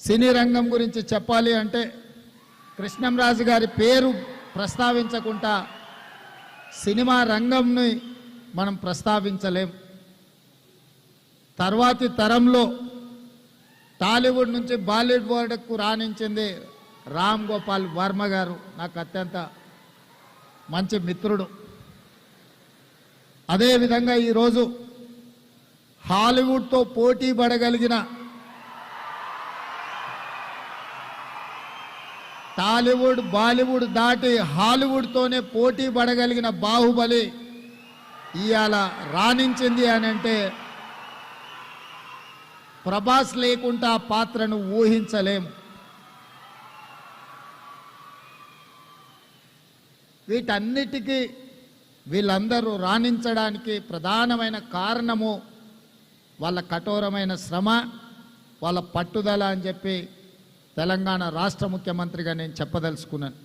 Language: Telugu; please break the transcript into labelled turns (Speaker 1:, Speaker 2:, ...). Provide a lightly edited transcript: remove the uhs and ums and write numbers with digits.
Speaker 1: సినీ రంగం గురించి చెప్పాలి అంటే కృష్ణంరాజు గారి పేరు ప్రస్తావించకుండా సినిమా రంగంని మనం ప్రస్తావించలేం. తర్వాతి తరంలో టాలీవుడ్ నుంచి బాలీవుడ్కు రాణించింది రామ్ గోపాల్ వర్మ గారు. నాకు అత్యంత మంచి మిత్రుడు. అదేవిధంగా ఈరోజు హాలీవుడ్తో పోటీ పడగలిగిన, టాలీవుడ్ బాలీవుడ్ దాటి హాలీవుడ్తోనే పోటీ పడగలిగిన బాహుబలి ఇవాళ రాణించింది అని అంటే ప్రభాస్ లేకుండా ఆ పాత్రను ఊహించలేం. వీటన్నిటికీ వీళ్ళందరూ రాణించడానికి ప్రధానమైన కారణము వాళ్ళ కఠోరమైన శ్రమ, వాళ్ళ పట్టుదల అని చెప్పి తెలంగాణ రాష్ట్ర ముఖ్యమంత్రిగా నేను చెప్పదలుచుకున్నాను.